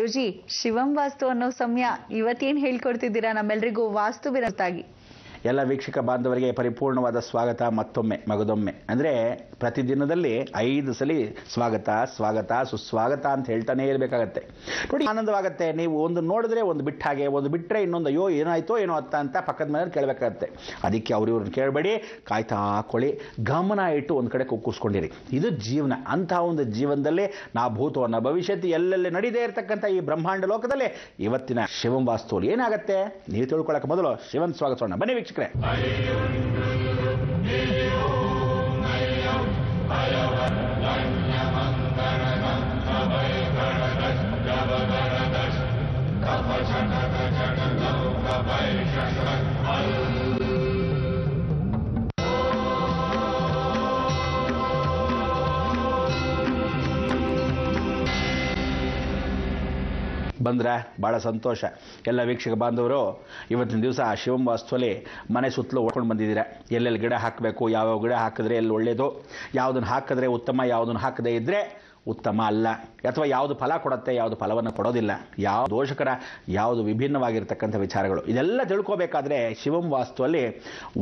ಗುರೂಜಿ, ಶಿವಂ ವಾಸ್ತು ಅನ್ನೋ ಸಮಯ ಇವತ್ತೇನು ಹೇಳ್ಕೊಡ್ತಿದ್ದೀರಾ ನಮ್ಮೆಲ್ರಿಗೂ ವಾಸ್ತು ವಿರತಾಗಿ? ಎಲ್ಲ ವೀಕ್ಷಕ ಬಾಂಧವರಿಗೆ ಪರಿಪೂರ್ಣವಾದ ಸ್ವಾಗತ. ಮತ್ತೊಮ್ಮೆ ಮಗದೊಮ್ಮೆ ಅಂದರೆ ಪ್ರತಿದಿನದಲ್ಲಿ 5 ಸಲ ಸ್ವಾಗತ ಸ್ವಾಗತ ಸುಸ್ವಾಗತ ಅಂತ ಹೇಳ್ತಾನೆ ಇರಬೇಕಾಗತ್ತೆ. ನೋಡಿ, ಆನಂದವಾಗುತ್ತೆ. ನೀವು ಒಂದು ನೋಡಿದ್ರೆ ಒಂದು ಬಿಟ್ಟ ಹಾಗೆ, ಒಂದು ಬಿಟ್ಟರೆ ಇನ್ನೊಂದು ಅಯ್ಯೋ ಏನಾಯ್ತೋ ಏನೋ ಅಂತ ಪಕ್ಕದ ಮನೇಲಿ ಕೇಳಬೇಕಾಗತ್ತೆ. ಅದಕ್ಕೆ ಇವ್ರನ್ನ ಕೇಳಬೇಡಿ, ಕಾಯ್ತಾ ಹಾಕೊಳ್ಳಿ, ಗಮನ ಇಟ್ಟು ಒಂದು ಕಡೆ ಕೂರಿಸ್ಕೊಂಡಿರಿ. ಇದು ಜೀವನ. ಅಂತಹ ಒಂದು ಜೀವನದಲ್ಲಿ ನಾ ಭೂತವನ್ನ ಭವಿಷ್ಯತ್ ಎಲ್ಲೆಲ್ಲಿ ನಡೀದೇ ಇರತಕ್ಕಂಥ ಈ ಬ್ರಹ್ಮಾಂಡ ಲೋಕದಲ್ಲಿ ಇವತ್ತಿನ ಶಿವಂ ವಾಸ್ತು ಏನಾಗತ್ತೆ ನೀವು ತಿಳ್ಕೊಳ್ಳೋಕೆ ಮೊದಲು ಶಿವನ್ ಸ್ವಾಗತಿಸೋಣ. ಬನ್ನಿ ವೀಕ್ಷಕರೇ. ಬಂದ್ರೆ ಭಾಳ ಸಂತೋಷ. ಎಲ್ಲ ವೀಕ್ಷಕ ಬಾಂಧವರು ಇವತ್ತಿನ ದಿವಸ ಶಿವಂ ವಾಸ್ತುವಲ್ಲಿ ಮನೆ ಸುತ್ತಲೂ ಓಡ್ಕೊಂಡು ಬಂದಿದ್ದೀರಾ. ಎಲ್ಲೆಲ್ಲಿ ಗಿಡ ಹಾಕಬೇಕು, ಯಾವ್ಯಾವ ಗಿಡ ಹಾಕಿದ್ರೆ ಎಲ್ಲಿ ಒಳ್ಳೆಯದು, ಯಾವುದನ್ನು ಹಾಕಿದ್ರೆ ಉತ್ತಮ, ಯಾವುದನ್ನು ಹಾಕದೇ ಇದ್ದರೆ ಉತ್ತಮ ಅಲ್ಲ, ಅಥವಾ ಯಾವುದು ಫಲ ಕೊಡುತ್ತೆ, ಯಾವುದು ಫಲವನ್ನು ಕೊಡೋದಿಲ್ಲ, ಯಾವ ದೋಷಕರ, ಯಾವುದು ವಿಭಿನ್ನವಾಗಿರ್ತಕ್ಕಂಥ ವಿಚಾರಗಳು, ಇದೆಲ್ಲ ತಿಳ್ಕೋಬೇಕಾದ್ರೆ ಶಿವಂ ವಾಸ್ತುವಲ್ಲಿ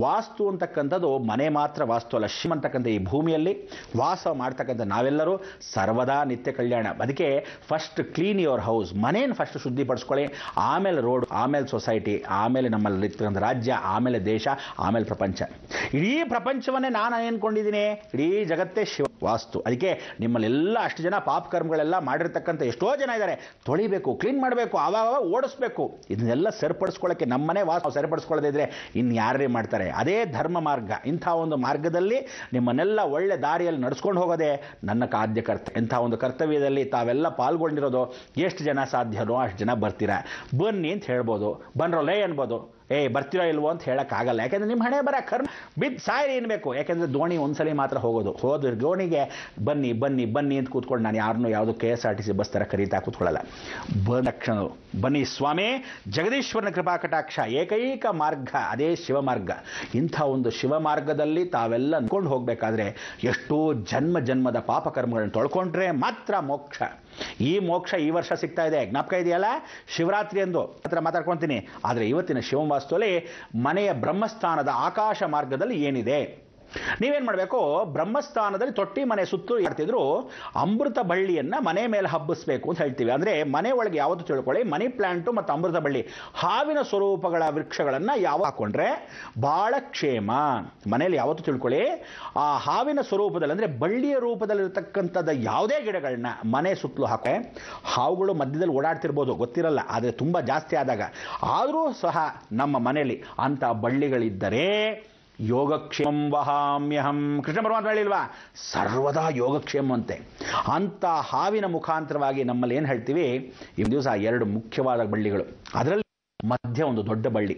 ವಾಸ್ತು ಅಂತಕ್ಕಂಥದ್ದು ಮನೆ ಮಾತ್ರ ವಾಸ್ತು ಅಲ್ಲ. ಶಿವ ಅಂತಕ್ಕಂಥ ಈ ಭೂಮಿಯಲ್ಲಿ ವಾಸ ಮಾಡ್ತಕ್ಕಂಥ ನಾವೆಲ್ಲರೂ ಸರ್ವದಾ ನಿತ್ಯ ಕಲ್ಯಾಣ. ಅದಕ್ಕೆ ಫಸ್ಟ್ ಕ್ಲೀನ್ ಯುವರ್ ಹೌಸ್, ಮನೇನ ಫಸ್ಟ್ ಶುದ್ಧಿಪಡಿಸ್ಕೊಳ್ಳಿ, ಆಮೇಲೆ ರೋಡ್, ಆಮೇಲೆ ಸೊಸೈಟಿ, ಆಮೇಲೆ ನಮ್ಮಲ್ಲಿರ್ತಕ್ಕಂಥ ರಾಜ್ಯ, ಆಮೇಲೆ ದೇಶ, ಆಮೇಲೆ ಪ್ರಪಂಚ. ಇಡೀ ಪ್ರಪಂಚವನ್ನೇ ನಾನು ಏನ್ಕೊಂಡಿದ್ದೀನಿ, ಇಡೀ ಜಗತ್ತೇ ಶಿವ ವಾಸ್ತು. ಅದಕ್ಕೆ ನಿಮ್ಮಲ್ಲೆಲ್ಲ ಅಷ್ಟು ಜನ ಪಾಪ ಕರ್ಮಗಳೆಲ್ಲ ಮಾಡಿರ್ತಕ್ಕಂಥ ಎಷ್ಟೋ ಜನ ಇದ್ದಾರೆ. ತೊಳಿಬೇಕು, ಕ್ಲೀನ್ ಮಾಡಬೇಕು, ಆವಾಗ ಓಡಿಸ್ಬೇಕು. ಇದನ್ನೆಲ್ಲ ಸರಿಪಡಿಸ್ಕೊಳ್ಳೋಕ್ಕೆ ನಮ್ಮನೆ ವಾಸ್ತು ಸರಿಪಡಿಸ್ಕೊಳ್ಳದೇ ಇದ್ರೆ ಇನ್ನು ಯಾರೇ ಮಾಡ್ತಾರೆ? ಅದೇ ಧರ್ಮ ಮಾರ್ಗ. ಇಂಥ ಒಂದು ಮಾರ್ಗದಲ್ಲಿ ನಿಮ್ಮನ್ನೆಲ್ಲ ಒಳ್ಳೆ ದಾರಿಯಲ್ಲಿ ನಡೆಸ್ಕೊಂಡು ಹೋಗೋದೇ ನನ್ನ ಆದ್ಯ ಕರ್ತವ್ಯ. ಇಂಥ ಒಂದು ಕರ್ತವ್ಯದಲ್ಲಿ ತಾವೆಲ್ಲ ಪಾಲ್ಗೊಂಡಿರೋದು ಎಷ್ಟು ಜನ ಸಾಧ್ಯನೋ ಅಷ್ಟು ಜನ ಬರ್ತೀರಾ. ಬನ್ನಿ ಅಂತ ಹೇಳ್ಬೋದು, ಬನ್ರೋಲೇ ಅನ್ಬೋದು, ಬರ್ತಿರೋ ಇಲ್ವೋ ಅಂತ ಹೇಳೋಕ್ಕಾಗಲ್ಲ. ಯಾಕೆಂದರೆ ನಿಮ್ಮ ಹಣೆ ಬರ ಕರ್ಮ ಬಿದ್ದು ಸಾಯಿರಿ ಏನ್ಬೇಕು. ಯಾಕೆಂದರೆ ದೋಣಿ ಒಂದ್ಸಲಿ ಮಾತ್ರ ಹೋಗೋದು. ಹೋದ್ರೆ ದೋಣಿಗೆ ಬನ್ನಿ ಬನ್ನಿ ಬನ್ನಿ ಅಂತ ಕೂತ್ಕೊಂಡು ನಾನು ಯಾರನ್ನೂ ಯಾವುದೋ KSRTC ಬಸ್ ಥರ ಕರೀತಾ ಕೂತ್ಕೊಳ್ಳಲ್ಲ. ಬಂದ ತಕ್ಷಣ ಬನ್ನಿ ಸ್ವಾಮಿ, ಜಗದೀಶ್ವರನ ಕೃಪಾ ಕಟಾಕ್ಷ, ಏಕೈಕ ಮಾರ್ಗ ಅದೇ ಶಿವ ಮಾರ್ಗ. ಇಂಥ ಒಂದು ಶಿವ ಮಾರ್ಗದಲ್ಲಿ ತಾವೆಲ್ಲ ಅಂದ್ಕೊಂಡು ಹೋಗಬೇಕಾದ್ರೆ ಎಷ್ಟೋ ಜನ್ಮ ಜನ್ಮದ ಪಾಪ ಕರ್ಮಗಳನ್ನು ತೊಳ್ಕೊಂಡ್ರೆ ಮಾತ್ರ ಮೋಕ್ಷ. ಈ ಮೋಕ್ಷ ಈ ವರ್ಷ ಸಿಗ್ತಾ ಇದೆ, ಜ್ಞಾಪಕ ಇದೆಯಲ್ಲ? ಶಿವರಾತ್ರಿ ಎಂದು ಹತ್ರ ಮಾತಾಡ್ಕೊತೀನಿ. ಆದರೆ ಇವತ್ತಿನ ಶಿವಂ ವಾಸ್ತುವಲ್ಲಿ ಮನೆಯ ಬ್ರಹ್ಮಸ್ಥಾನದ ಆಕಾಶ ಮಾರ್ಗದಲ್ಲಿ ಏನಿದೆ, ನೀವೇನು ಮಾಡಬೇಕು? ಬ್ರಹ್ಮಸ್ಥಾನದಲ್ಲಿ ತೊಟ್ಟಿ ಮನೆ ಸುತ್ತು ಮಾಡ್ತಿದ್ರು ಅಮೃತ ಬಳ್ಳಿಯನ್ನು ಮನೆ ಮೇಲೆ ಹಬ್ಬಿಸ್ಬೇಕು ಅಂತ ಹೇಳ್ತೀವಿ. ಅಂದರೆ ಮನೆ ಒಳಗೆ ಯಾವತ್ತು ತಿಳ್ಕೊಳ್ಳಿ, ಮನಿ ಪ್ಲಾಂಟು ಮತ್ತು ಅಮೃತ ಬಳ್ಳಿ, ಹಾವಿನ ಸ್ವರೂಪಗಳ ವೃಕ್ಷಗಳನ್ನು ಯಾವ ಹಾಕೊಂಡ್ರೆ ಭಾಳ ಕ್ಷೇಮ. ಮನೆಯಲ್ಲಿ ಯಾವತ್ತು ತಿಳ್ಕೊಳ್ಳಿ, ಆ ಹಾವಿನ ಸ್ವರೂಪದಲ್ಲಿ ಅಂದರೆ ಬಳ್ಳಿಯ ರೂಪದಲ್ಲಿರ್ತಕ್ಕಂಥದ್ದು ಯಾವುದೇ ಗಿಡಗಳನ್ನ ಮನೆ ಸುತ್ತಲೂ ಹಾಕಿ, ಹಾವುಗಳು ಮಧ್ಯದಲ್ಲಿ ಓಡಾಡ್ತಿರ್ಬೋದು, ಗೊತ್ತಿರಲ್ಲ, ಆದರೆ ತುಂಬ ಜಾಸ್ತಿ ಆದಾಗ ಆದರೂ ಸಹ ನಮ್ಮ ಮನೆಯಲ್ಲಿ ಅಂಥ ಬಳ್ಳಿಗಳಿದ್ದರೆ ಯೋಗಕ್ಷೇಮಂ ವಹಾಮ್ಯಹಂ. ಕೃಷ್ಣ ಪರಮಾತ್ಮ ಹೇಳಿಲ್ವಾ, ಸರ್ವದಾ ಯೋಗಕ್ಷೇಮ ಅಂತೆ. ಅಂಥ ಹಾವಿನ ಮುಖಾಂತರವಾಗಿ ನಮ್ಮಲ್ಲಿ ಏನು ಹೇಳ್ತೀವಿ, ಈ ದಿವಸ 2 ಮುಖ್ಯವಾದ ಬಳ್ಳಿಗಳು, ಅದರಲ್ಲಿ ಮಧ್ಯ ಒಂದು ದೊಡ್ಡ ಬಳ್ಳಿ.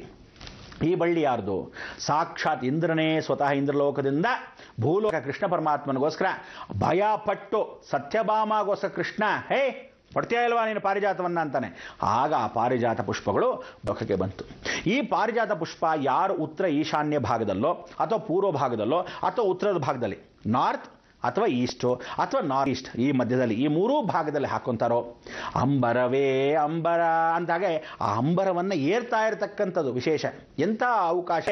ಈ ಬಳ್ಳಿ ಯಾರ್ದು? ಸಾಕ್ಷಾತ್ ಇಂದ್ರನೇ ಸ್ವತಃ ಇಂದ್ರಲೋಕದಿಂದ ಭೂಲೋಕ ಕೃಷ್ಣ ಪರಮಾತ್ಮನಿಗೋಸ್ಕರ ಭಯಪಟ್ಟು ಸತ್ಯಭಾಮಾಗೋಸ್ಕರ ಕೃಷ್ಣ ಪಡ್ತೀಯ ಇಲ್ವಾ ನೀನು ಪಾರಿಜಾತವನ್ನ ಅಂತಾನೆ. ಆಗ ಆ ಪಾರಿಜಾತ ಪುಷ್ಪಗಳು ಲೋಕಕ್ಕೆ ಬಂತು. ಈ ಪಾರಿಜಾತ ಪುಷ್ಪ ಯಾರು ಉತ್ತರ ಈಶಾನ್ಯ ಭಾಗದಲ್ಲೋ ಅಥವಾ ಪೂರ್ವ ಭಾಗದಲ್ಲೋ ಅಥವಾ ಉತ್ತರದ ಭಾಗದಲ್ಲಿ, ನಾರ್ತ್ ಅಥವಾ ಈಸ್ಟು ಅಥವಾ ನಾರ್ತ್ ಈಸ್ಟ್, ಈ ಮಧ್ಯದಲ್ಲಿ ಈ 3 ಭಾಗದಲ್ಲಿ ಹಾಕೊಂತಾರೋ ಅಂಬರವೇ ಅಂಬರ ಅಂತಾಗೆ ಆ ಅಂಬರವನ್ನು ಏರ್ತಾ ಇರತಕ್ಕಂಥದ್ದು ವಿಶೇಷ. ಎಂಥ ಅವಕಾಶ!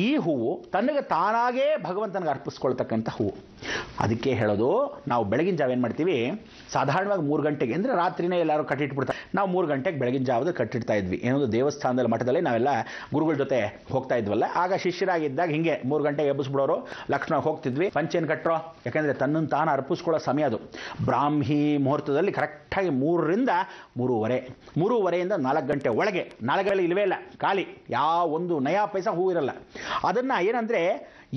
ಈ ಹೂವು ತನಗೆ ತಾನಾಗೇ ಭಗವಂತನಿಗೆ ಅರ್ಪಿಸ್ಕೊಳ್ತಕ್ಕಂಥ ಹೂವು. ಅದಕ್ಕೆ ಹೇಳೋದು, ನಾವು ಬೆಳಗಿನ ಜಾವ ಏನು ಮಾಡ್ತೀವಿ, ಸಾಧಾರಣವಾಗಿ 3 ಗಂಟೆಗೆ ಅಂದರೆ ರಾತ್ರಿನೇ ಎಲ್ಲರೂ ಕಟ್ಟಿಟ್ಬಿಡ್ತಾರೆ. ನಾವು 3 ಗಂಟೆಗೆ ಬೆಳಗಿನ ಜಾವದ ಕಟ್ಟಿಡ್ತಾ ಇದ್ವಿ. ಏನೊಂದು ದೇವಸ್ಥಾನದಲ್ಲಿ ಮಠದಲ್ಲಿ ನಾವೆಲ್ಲ ಗುರುಗಳ ಜೊತೆ ಹೋಗ್ತಾ ಇದ್ವಲ್ಲ, ಆಗ ಶಿಷ್ಯರಾಗಿದ್ದಾಗ ಹಿಂಗೆ 3 ಗಂಟೆಗೆ ಎಬ್ಬಿಸ್ಬಿಡೋರು, ಲಕ್ಷ್ಮಣ ಹೋಗ್ತಿದ್ವಿ, ಪಂಚೇನು ಕಟ್ಟರೋ, ಯಾಕೆಂದರೆ ತನ್ನನ್ನು ತಾನು ಅರ್ಪಿಸ್ಕೊಳ್ಳೋ ಸಮಯ ಅದು. ಬ್ರಾಹ್ಮಿ ಮುಹೂರ್ತದಲ್ಲಿ ಕರೆಕ್ಟಾಗಿ 3ರಿಂದ 3:30, 3:30ಯಿಂದ 4 ಗಂಟೆ ಒಳಗೆ, 4 ಗಂಟೆ ಇಲ್ಲವೇ ಇಲ್ಲ, ಖಾಲಿ, ಯಾವ ಒಂದು ನಯಾ ಪೈಸಾ ಹೂ ಇರಲ್ಲ. ಅದನ್ನು ಏನಂದರೆ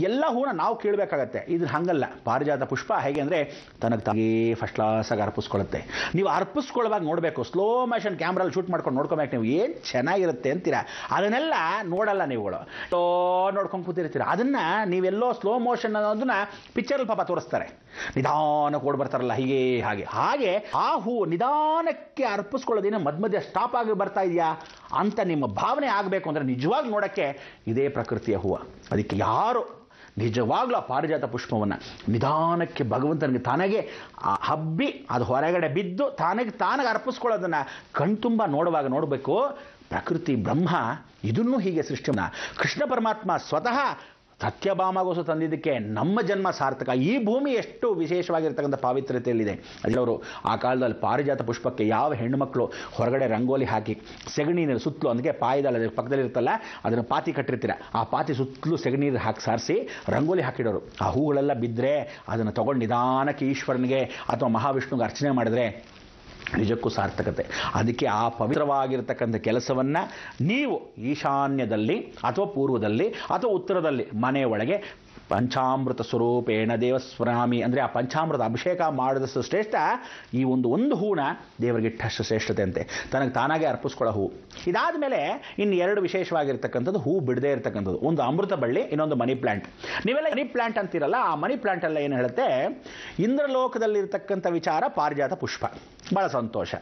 ಎಲ್ಲ ಹೂನ ನಾವು ಕೇಳಬೇಕಾಗತ್ತೆ. ಇದು ಹಂಗಲ್ಲ. ಪಾರಿಜಾತ ಪುಷ್ಪ ಹೇಗೆ ಅಂದರೆ ತನಗೆ ತಾಗೇ ಫಸ್ಟ್ ಕ್ಲಾಸಾಗಿ ಅರ್ಪಿಸ್ಕೊಳ್ಳುತ್ತೆ. ನೀವು ಅರ್ಪಿಸ್ಕೊಳ್ಳುವಾಗ ನೋಡಬೇಕು, ಸ್ಲೋ ಮೋಷನ್ ಕ್ಯಾಮ್ರಲ್ಲಿ ಶೂಟ್ ಮಾಡ್ಕೊಂಡು ನೋಡ್ಕೊಬೇಕು. ನೀವು ಏನು ಚೆನ್ನಾಗಿರುತ್ತೆ ಅಂತೀರಾ, ಅದನ್ನೆಲ್ಲ ನೋಡಲ್ಲ ನೀವುಗಳು, ನೋಡ್ಕೊಂಡು ಕೂತಿರ್ತೀರ. ಅದನ್ನು ನೀವೆಲ್ಲೋ ಸ್ಲೋ ಮೋಷನ್ ಅನ್ನೋದನ್ನ ಪಿಕ್ಚರಲ್ಲಿ ಪಾಪ ತೋರಿಸ್ತಾರೆ, ನಿಧಾನಕ್ಕೆ ಓಡಿ ಬರ್ತಾರಲ್ಲ, ಹೀಗೆ ಹಾಗೆ ಹಾಗೆ ಆ ಹೂ ನಿಧಾನಕ್ಕೆ ಅರ್ಪಿಸ್ಕೊಳ್ಳೋದೇನೋ ಮಧ್ಯ ಸ್ಟಾಪ್ ಆಗಿ ಬರ್ತಾ ಇದೆಯಾ ಅಂತ ನಿಮ್ಮ ಭಾವನೆ ಆಗಬೇಕು ಅಂದರೆ ನಿಜವಾಗಿ ನೋಡೋಕ್ಕೆ ಇದೇ ಪ್ರಕೃತಿಯ ಹೂವು. ಅದಕ್ಕೆ ಯಾರು ನಿಜವಾಗ್ಲೂ ಆ ಪಾರಿಜಾತ ಪುಷ್ಪವನ್ನು ನಿಧಾನಕ್ಕೆ ಭಗವಂತನಿಗೆ ತಾನಾಗೆ ಹಬ್ಬಿ ಅದು ಹೊರಗಡೆ ಬಿದ್ದು ತಾನಾಗೆ ಅರ್ಪಿಸ್ಕೊಳ್ಳೋದನ್ನು ಕಣ್ತುಂಬ ನೋಡಬೇಕು. ಪ್ರಕೃತಿ ಬ್ರಹ್ಮ ಇದನ್ನೂ ಹೀಗೆ ಸೃಷ್ಟಿನ ಕೃಷ್ಣ ಪರಮಾತ್ಮ ಸ್ವತಃ ಸತ್ಯಭಾಮಗೋಸು ತಂದಿದ್ದಕ್ಕೆ ನಮ್ಮ ಜನ್ಮ ಸಾರ್ಥಕ. ಈ ಭೂಮಿ ಎಷ್ಟು ವಿಶೇಷವಾಗಿರ್ತಕ್ಕಂಥ ಪಾವಿತ್ರ್ಯತೆಯಲ್ಲಿದೆ. ಅದರವರು ಆ ಕಾಲದಲ್ಲಿ ಪಾರಿಜಾತ ಪುಷ್ಪಕ್ಕೆ ಯಾವ ಹೆಣ್ಣುಮಕ್ಕಳು ಹೊರಗಡೆ ರಂಗೋಲಿ ಹಾಕಿ ಸೆಗಣಿ ನೀರು ಸುತ್ತಲೂ ಅದಕ್ಕೆ ಪಾಯದಲ್ಲಿ ಪಕ್ಕದಲ್ಲಿ ಇರುತ್ತಲ್ಲ ಅದನ್ನು ಪಾತಿ ಕಟ್ಟಿರ್ತೀರ, ಆ ಪಾತಿ ಸುತ್ತಲೂ ಸೆಗಣಿ ನೀರು ಹಾಕಿ ಸಾರಿಸಿ ರಂಗೋಲಿ ಹಾಕಿಡೋರು. ಆ ಹೂಗಳೆಲ್ಲ ಬಿದ್ದರೆ ಅದನ್ನು ತಗೊಂಡು ನಿಧಾನಕ್ಕೆ ಈಶ್ವರನಿಗೆ ಅಥವಾ ಮಹಾವಿಷ್ಣುಗೆ ಅರ್ಚನೆ ಮಾಡಿದ್ರೆ ನಿಜಕ್ಕೂ ಸಾರ್ಥಕತೆ. ಅದಕ್ಕೆ ಆ ಪವಿತ್ರವಾಗಿರ್ತಕ್ಕಂಥ ಕೆಲಸವನ್ನು ನೀವು ಈಶಾನ್ಯದಲ್ಲಿ ಅಥವಾ ಪೂರ್ವದಲ್ಲಿ ಅಥವಾ ಉತ್ತರದಲ್ಲಿ ಮನೆಯೊಳಗೆ ಪಂಚಾಮೃತ ಸ್ವರೂಪೇಣ ದೇವಸ್ವಾಮಿ ಅಂದರೆ ಆ ಪಂಚಾಮೃತ ಅಭಿಷೇಕ ಮಾಡಿದಷ್ಟು ಶ್ರೇಷ್ಠ ಈ ಒಂದು ಹೂನ ದೇವರಿಗೆ ಇಟ್ಟಷ್ಟು ಶ್ರೇಷ್ಠತೆ ಅಂತೆ. ತನಗೆ ತಾನಾಗೆ ಅರ್ಪಿಸ್ಕೊಳ್ಳೋ ಹೂ. ಇದಾದ ಮೇಲೆ ಇನ್ನು ಎರಡು ವಿಶೇಷವಾಗಿರ್ತಕ್ಕಂಥದ್ದು ಹೂ ಬಿಡದೇ ಇರತಕ್ಕಂಥದ್ದು. ಒಂದು ಅಮೃತ ಬಳ್ಳಿ, ಇನ್ನೊಂದು ಮನಿ ಪ್ಲ್ಯಾಂಟ್. ನೀವೆಲ್ಲ ಮನಿ ಪ್ಲ್ಯಾಂಟ್ ಅಂತೀರಲ್ಲ, ಆ ಮನಿ ಪ್ಲ್ಯಾಂಟ್ ಎಲ್ಲ ಏನು ಹೇಳುತ್ತೆ, ಇಂದ್ರಲೋಕದಲ್ಲಿರ್ತಕ್ಕಂಥ ವಿಚಾರ ಪಾರಿಜಾತ ಪುಷ್ಪ, ಭಾಳ ಸಂತೋಷ.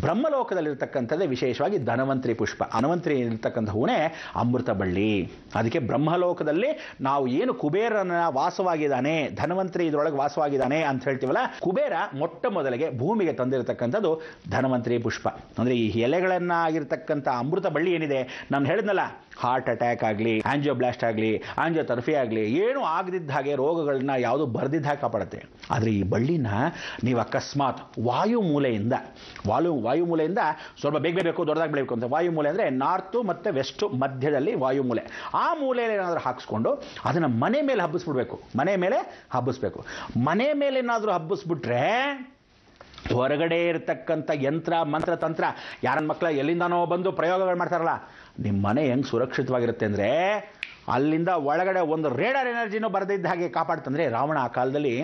ಬ್ರಹ್ಮಲೋಕದಲ್ಲಿರ್ತಕ್ಕಂಥದ್ದೇ ವಿಶೇಷವಾಗಿ ಧನವಂತ್ರಿ ಪುಷ್ಪ. ಧನವಂತ್ರಿ ಇರ್ತಕ್ಕಂಥ ಹೂನೇ ಅಮೃತ ಬಳ್ಳಿ. ಅದಕ್ಕೆ ಬ್ರಹ್ಮಲೋಕದಲ್ಲಿ ನಾವು ಏನು ಕುಬೇರನ ವಾಸವಾಗಿದ್ದಾನೆ, ಧನವಂತ್ರಿ ಇದರೊಳಗೆ ವಾಸವಾಗಿದ್ದಾನೆ ಅಂತ ಹೇಳ್ತೀವಲ್ಲ, ಕುಬೇರ ಮೊಟ್ಟ ಮೊದಲಿಗೆ ಭೂಮಿಗೆ ತಂದಿರತಕ್ಕಂಥದ್ದು ಧನವಂತ್ರಿ ಪುಷ್ಪ. ಅಂದರೆ ಈ ಎಲೆಗಳನ್ನಾಗಿರ್ತಕ್ಕಂಥ ಅಮೃತ ಬಳ್ಳಿ ಏನಿದೆ, ನಾನು ಹೇಳಿದ್ನಲ್ಲ, ಹಾರ್ಟ್ ಅಟ್ಯಾಕ್ ಆಗಲಿ, ಆಂಜಿಯೋಬ್ಲಾಸ್ಟ್ ಆಗಲಿ, ಆಂಜಿಯೋಥೆರಪಿ ಆಗಲಿ, ಏನೂ ಆಗದಿದ್ದ ಹಾಗೆ ರೋಗಗಳನ್ನ ಯಾವುದು ಬರೆದಿದ್ದ ಹಾಗೆ ಕಾಪಾಡುತ್ತೆ. ಆದರೆ ಈ ಬಳ್ಳಿನ ನೀವು ಅಕಸ್ಮಾತ್ ವಾಯುಮೂಲೆಯಿಂದ ಸ್ವಲ್ಪ ಬೇಗ ಬೇಕು, ದೊಡ್ಡದಾಗಿ ಬೆಳಬೇಕು ಅಂತ, ವಾಯುಮೂಲೆ ಅಂದರೆ ನಾರ್ತು ಮತ್ತು ವೆಸ್ಟು ಮಧ್ಯದಲ್ಲಿ ವಾಯುಮೂಲೆ, ಆ ಮೂಲೆಯಲ್ಲಿ ಏನಾದರೂ ಹಾಕಿಸ್ಕೊಂಡು ಅದನ್ನು ಮನೆ ಮೇಲೆ ಹಬ್ಬಿಸ್ಬಿಡ್ಬೇಕು. ಮನೆ ಮೇಲೆ ಏನಾದರೂ ಹಬ್ಬಿಸ್ಬಿಟ್ರೆ ಹೊರಗಡೆ ಇರತಕ್ಕಂಥ ಯಂತ್ರ ಮಂತ್ರ ತಂತ್ರ ಯಾರನ್ನ ಮಕ್ಕಳ ಎಲ್ಲಿಂದನೋ ಬಂದು ಪ್ರಯೋಗಗಳು ಮಾಡ್ತಾರಲ್ಲ, ನಿಮ್ಮ ಮನೆ ಹೆಂಗೆ ಸುರಕ್ಷಿತವಾಗಿರುತ್ತೆ ಅಂದರೆ ಅಲ್ಲಿಂದ ಒಳಗಡೆ ಒಂದು ರೇಡರ್ ಎನರ್ಜಿನೂ ಬರೆದಿದ್ದ ಹಾಗೆ ಕಾಪಾಡ್ತಂದರೆ. ರಾವಣ ಆ ಕಾಲದಲ್ಲಿ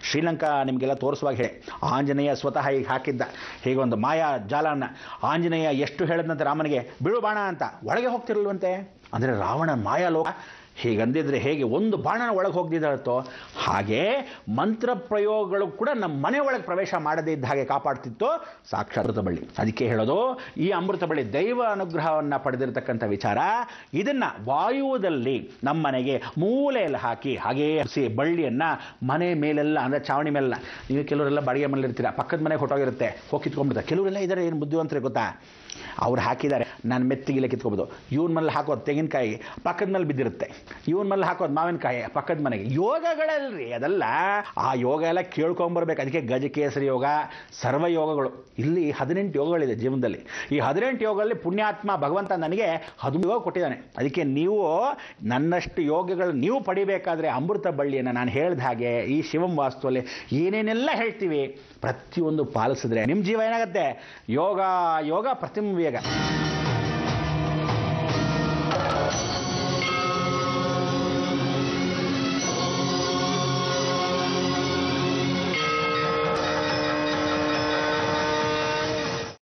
ಶ್ರೀಲಂಕಾ ನಿಮಗೆಲ್ಲ ತೋರಿಸುವಾಗ ಹೇಳಿ, ಆಂಜನೇಯ ಸ್ವತಃ ಹೀಗೆ ಹಾಕಿದ್ದ ಹೀಗೆ ಒಂದು ಮಾಯಾ ಜಾಲನ. ಆಂಜನೇಯ ಎಷ್ಟು ಹೇಳಿದಂತೆ ರಾಮನಿಗೆ ಬಿಡು ಬಾಣ ಅಂತ, ಒಳಗೆ ಹೋಗ್ತಿರಲ್ವಂತೆ. ಅಂದರೆ ರಾವಣ ಮಾಯಾಲೋಕ ಹೀಗಂದಿದ್ರೆ ಹೇಗೆ ಒಂದು ಬಾಣನ ಒಳಗೆ ಹೋಗ್ದಿದ್ದೋ ಹಾಗೆ ಮಂತ್ರ ಪ್ರಯೋಗಗಳು ಕೂಡ ನಮ್ಮ ಮನೆ ಒಳಗೆ ಪ್ರವೇಶ ಮಾಡದೇ ಇದ್ದ ಹಾಗೆ ಕಾಪಾಡ್ತಿತ್ತು ಸಾಕ್ಷಾತ್ ಅಮೃತ ಬಳ್ಳಿ. ಅದಕ್ಕೆ ಹೇಳೋದು, ಈ ಅಮೃತ ಬಳ್ಳಿ ದೈವ ಅನುಗ್ರಹವನ್ನು ಪಡೆದಿರತಕ್ಕಂಥ ವಿಚಾರ. ಇದನ್ನು ವಾಯುದಲ್ಲಿ ನಮ್ಮ ಮನೆಗೆ ಮೂಲೆಯಲ್ಲಿ ಹಾಕಿ ಹಾಗೇ ಹಸಿ ಬಳ್ಳಿಯನ್ನು ಮನೆ ಮೇಲೆಲ್ಲ, ಅಂದರೆ ಚಾವಣಿ ಮೇಲೆಲ್ಲ. ನೀವು ಕೆಲವರೆಲ್ಲ ಬಾಡಿಗೆ ಮನೇಲಿ ಇರ್ತೀರ, ಪಕ್ಕದ ಮನೆಗೆ ಹೊಟ್ಟೋಗಿರುತ್ತೆ, ಹೋಗಿ ಕಿತ್ಕೊಂಡ್ಬಿಡ್ತಾರೆ. ಕೆಲವರೆಲ್ಲ ಇದ್ದಾರೆ ಏನು ಬುದ್ಧಿವಂತರೇ ಗೊತ್ತಾ, ಅವ್ರು ಹಾಕಿದ್ದಾರೆ, ನಾನು ಮೆತ್ತಿಗಿಲ್ಲ ಕಿತ್ಕೊಬೋದು. ಇವನ ಮೇಲೆ ಹಾಕೋದು ತೆಂಗಿನಕಾಯಿ ಪಕ್ಕದ ಮೇಲೆ ಬಿದ್ದಿರುತ್ತೆ, ಇವನ ಮೇಲೆ ಹಾಕೋದು ಮಾವಿನಕಾಯಿ ಪಕ್ಕದ ಮನೆಗೆ. ಯೋಗಗಳಲ್ರಿ ಅದೆಲ್ಲ, ಆ ಯೋಗ ಎಲ್ಲ ಕೇಳ್ಕೊಂಬರ್ಬೇಕು. ಅದಕ್ಕೆ ಗಜಕೇಸರಿ ಯೋಗ, ಸರ್ವ ಯೋಗಗಳು. ಇಲ್ಲಿ 18 ಯೋಗಗಳಿದೆ ಜೀವನದಲ್ಲಿ. ಈ 18 ಯೋಗಗಳಲ್ಲಿ ಪುಣ್ಯಾತ್ಮ ಭಗವಂತ ನನಗೆ 13 ಯೋಗ ಕೊಟ್ಟಿದ್ದಾನೆ. ಅದಕ್ಕೆ ನೀವು ನನ್ನಷ್ಟು ಯೋಗಗಳು ನೀವು ಪಡಿಬೇಕಾದ್ರೆ ಅಮೃತ ಬಳ್ಳಿಯನ್ನು ನಾನು ಹೇಳಿದ ಹಾಗೆ ಈ ಶಿವಂ ವಾಸ್ತುವಲ್ಲಿ ಏನೇನೆಲ್ಲ ಹೇಳ್ತೀವಿ ಪ್ರತಿಯೊಂದು ಪಾಲಿಸಿದ್ರೆ ನಿಮ್ಮ ಜೀವ ಏನಾಗುತ್ತೆ, ಯೋಗ ಯೋಗ ಪ್ರತಿಮ ವೇಗ.